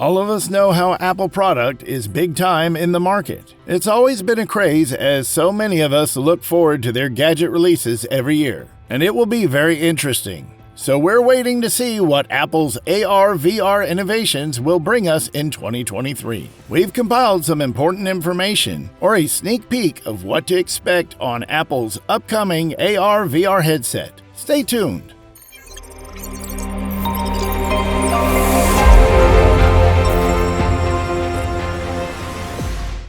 All of us know how Apple product is big time in the market. It's always been a craze as so many of us look forward to their gadget releases every year, and it will be very interesting. So we're waiting to see what Apple's AR/VR innovations will bring us in 2023. We've compiled some important information, or a sneak peek of what to expect on Apple's upcoming AR/VR headset. Stay tuned.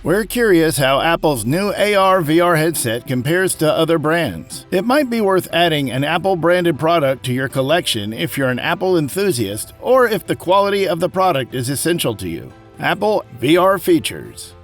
We're curious how Apple's new AR/VR headset compares to other brands. It might be worth adding an Apple-branded product to your collection if you're an Apple enthusiast or if the quality of the product is essential to you. Apple VR features.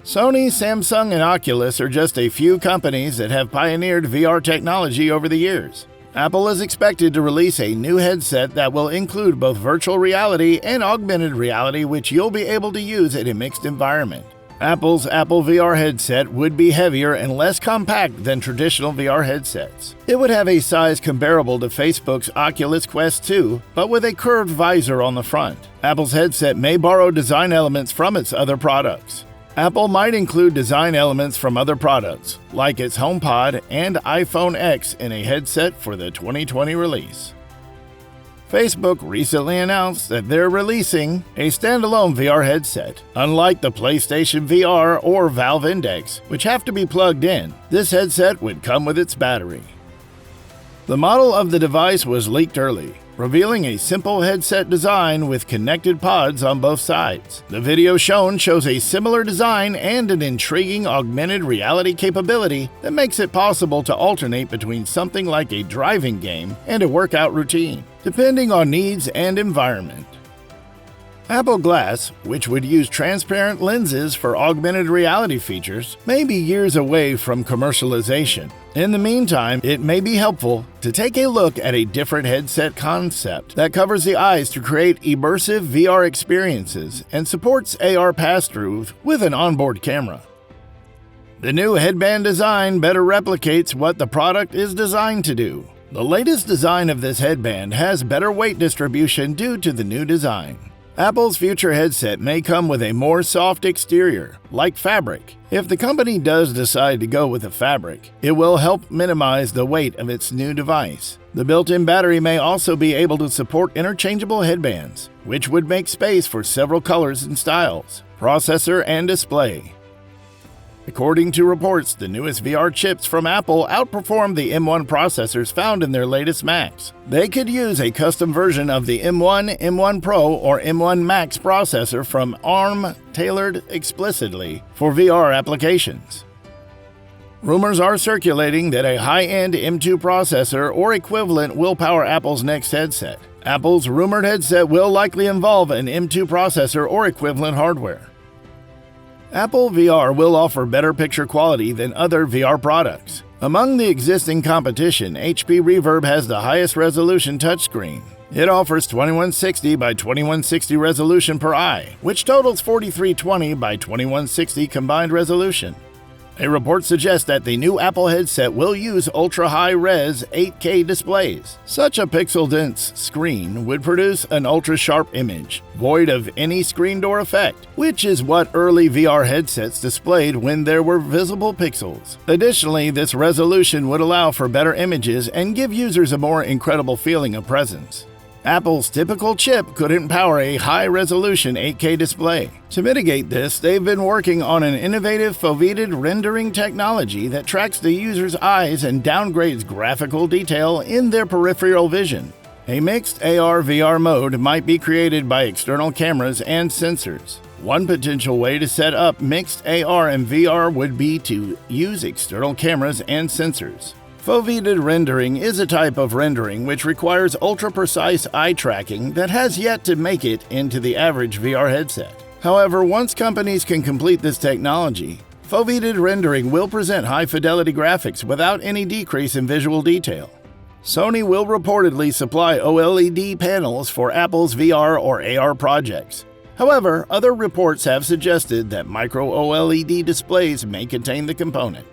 Sony, Samsung, and Oculus are just a few companies that have pioneered VR technology over the years. Apple is expected to release a new headset that will include both virtual reality and augmented reality, which you'll be able to use in a mixed environment. Apple's Apple VR headset would be heavier and less compact than traditional VR headsets. It would have a size comparable to Facebook's Oculus Quest 2, but with a curved visor on the front. Apple's headset may borrow design elements from its other products. Apple might include design elements from other products, like its HomePod and iPhone X in a headset for the 2020 release. Facebook recently announced that they're releasing a standalone VR headset. Unlike the PlayStation VR or Valve Index, which have to be plugged in, this headset would come with its battery. The model of the device was leaked early, revealing a simple headset design with connected pods on both sides. The video shown shows a similar design and an intriguing augmented reality capability that makes it possible to alternate between something like a driving game and a workout routine, depending on needs and environment. Apple Glass, which would use transparent lenses for augmented reality features, may be years away from commercialization. In the meantime, it may be helpful to take a look at a different headset concept that covers the eyes to create immersive VR experiences and supports AR pass-through with an onboard camera. The new headband design better replicates what the product is designed to do. The latest design of this headband has better weight distribution due to the new design. Apple's future headset may come with a more soft exterior, like fabric. If the company does decide to go with a fabric, it will help minimize the weight of its new device. The built-in battery may also be able to support interchangeable headbands, which would make space for several colors and styles, processor, and display. According to reports, the newest VR chips from Apple outperform the M1 processors found in their latest Macs. They could use a custom version of the M1, M1 Pro, or M1 Max processor from ARM tailored explicitly for VR applications. Rumors are circulating that a high-end M2 processor or equivalent will power Apple's next headset. Apple's rumored headset will likely involve an M2 processor or equivalent hardware. Apple VR will offer better picture quality than other VR products. Among the existing competition, HP Reverb has the highest resolution touchscreen. It offers 2160 by 2160 resolution per eye, which totals 4320 by 2160 combined resolution. A report suggests that the new Apple headset will use ultra-high-res 8K displays. Such a pixel-dense screen would produce an ultra-sharp image, void of any screen door effect, which is what early VR headsets displayed when there were visible pixels. Additionally, this resolution would allow for better images and give users a more incredible feeling of presence. Apple's typical chip couldn't power a high-resolution 8K display. To mitigate this, they've been working on an innovative foveated rendering technology that tracks the user's eyes and downgrades graphical detail in their peripheral vision. A mixed AR/VR mode might be created by external cameras and sensors. One potential way to set up mixed AR and VR would be to use external cameras and sensors. Foveated rendering is a type of rendering which requires ultra-precise eye tracking that has yet to make it into the average VR headset. However, once companies can complete this technology, foveated rendering will present high-fidelity graphics without any decrease in visual detail. Sony will reportedly supply OLED panels for Apple's VR or AR projects. However, other reports have suggested that micro-OLED displays may contain the component.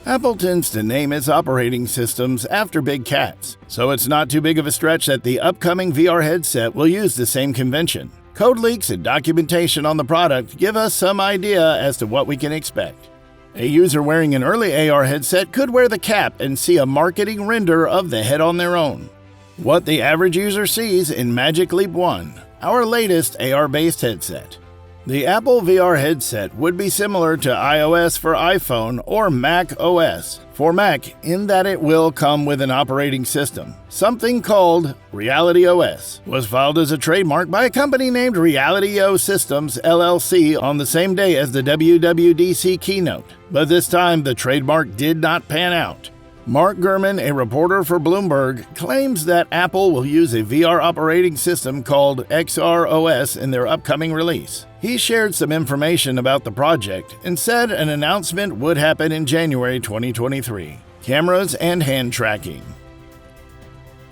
Apple tends to name its operating systems after big cats, so it's not too big of a stretch that the upcoming VR headset will use the same convention. Code leaks and documentation on the product give us some idea as to what we can expect. A user wearing an early AR headset could wear the cap and see a marketing render of the head on their own. What the average user sees in Magic Leap 1, our latest AR-based headset. The Apple VR headset would be similar to iOS for iPhone or Mac OS for Mac in that it will come with an operating system. Something called Reality OS was filed as a trademark by a company named Reality-O Systems LLC on the same day as the WWDC keynote, but this time the trademark did not pan out. Mark Gurman, a reporter for Bloomberg, claims that Apple will use a VR operating system called XR-OS in their upcoming release. He shared some information about the project and said an announcement would happen in January 2023. Cameras and hand tracking.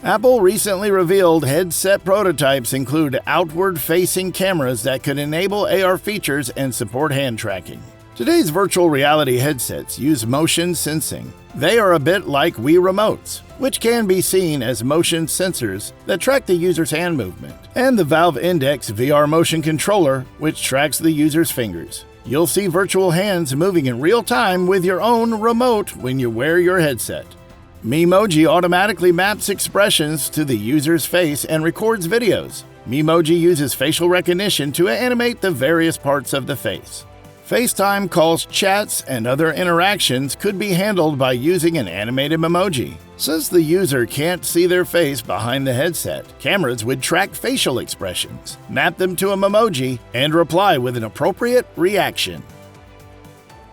Apple recently revealed headset prototypes include outward-facing cameras that could enable AR features and support hand tracking. Today's virtual reality headsets use motion sensing. They are a bit like Wii remotes, which can be seen as motion sensors that track the user's hand movement, and the Valve Index VR motion controller, which tracks the user's fingers. You'll see virtual hands moving in real time with your own remote when you wear your headset. Memoji automatically maps expressions to the user's face and records videos. Memoji uses facial recognition to animate the various parts of the face. FaceTime calls, chats, and other interactions could be handled by using an animated memoji. Since the user can't see their face behind the headset, cameras would track facial expressions, map them to a memoji, and reply with an appropriate reaction.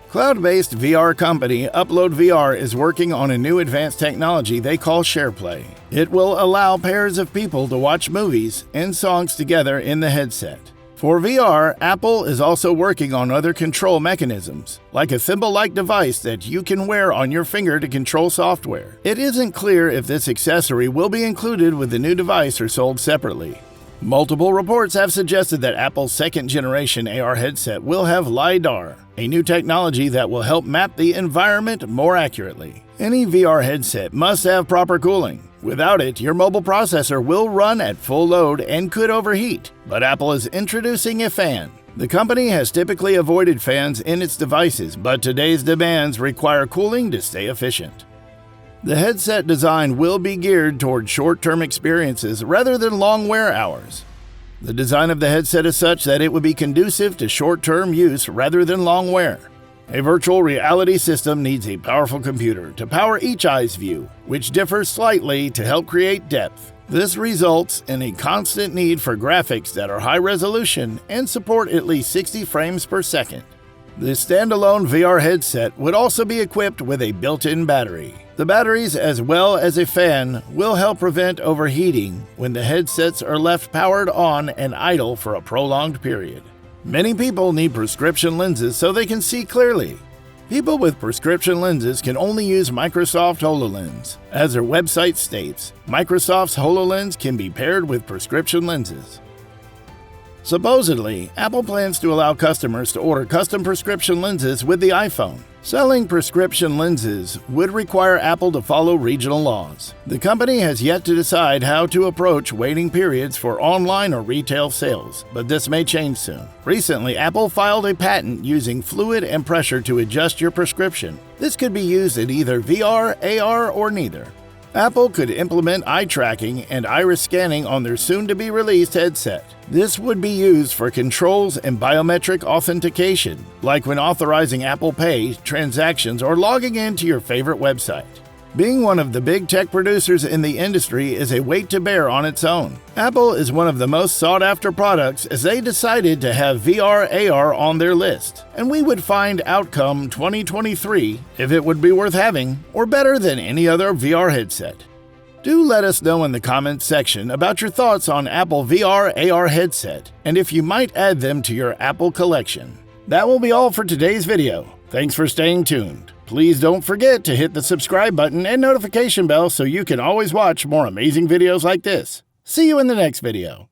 Cloud-based VR company Upload VR is working on a new advanced technology they call SharePlay. It will allow pairs of people to watch movies and songs together in the headset. For VR, Apple is also working on other control mechanisms, like a thimble-like device that you can wear on your finger to control software. It isn't clear if this accessory will be included with the new device or sold separately. Multiple reports have suggested that Apple's second-generation AR headset will have LiDAR, a new technology that will help map the environment more accurately. Any VR headset must have proper cooling. Without it, your mobile processor will run at full load and could overheat, but Apple is introducing a fan. The company has typically avoided fans in its devices, but today's demands require cooling to stay efficient. The headset design will be geared toward short-term experiences rather than long wear hours. The design of the headset is such that it would be conducive to short-term use rather than long wear. A virtual reality system needs a powerful computer to power each eye's view, which differs slightly to help create depth. This results in a constant need for graphics that are high resolution and support at least 60 frames per second. The standalone VR headset would also be equipped with a built-in battery. The batteries, as well as a fan, will help prevent overheating when the headsets are left powered on and idle for a prolonged period. Many people need prescription lenses so they can see clearly. People with prescription lenses can only use Microsoft HoloLens. As their website states, Microsoft's HoloLens can be paired with prescription lenses. Supposedly, Apple plans to allow customers to order custom prescription lenses with the iPhone. Selling prescription lenses would require Apple to follow regional laws. The company has yet to decide how to approach waiting periods for online or retail sales, but this may change soon. Recently, Apple filed a patent using fluid and pressure to adjust your prescription. This could be used in either VR, AR, or neither. Apple could implement eye tracking and iris scanning on their soon-to-be-released headset. This would be used for controls and biometric authentication, like when authorizing Apple Pay transactions or logging into your favorite website. Being one of the big tech producers in the industry is a weight to bear on its own. Apple is one of the most sought-after products as they decided to have VR AR on their list, and we would find outcome 2023 if it would be worth having or better than any other VR headset. Do let us know in the comments section about your thoughts on Apple VR AR headset and if you might add them to your Apple collection. That will be all for today's video. Thanks for staying tuned. Please don't forget to hit the subscribe button and notification bell so you can always watch more amazing videos like this. See you in the next video.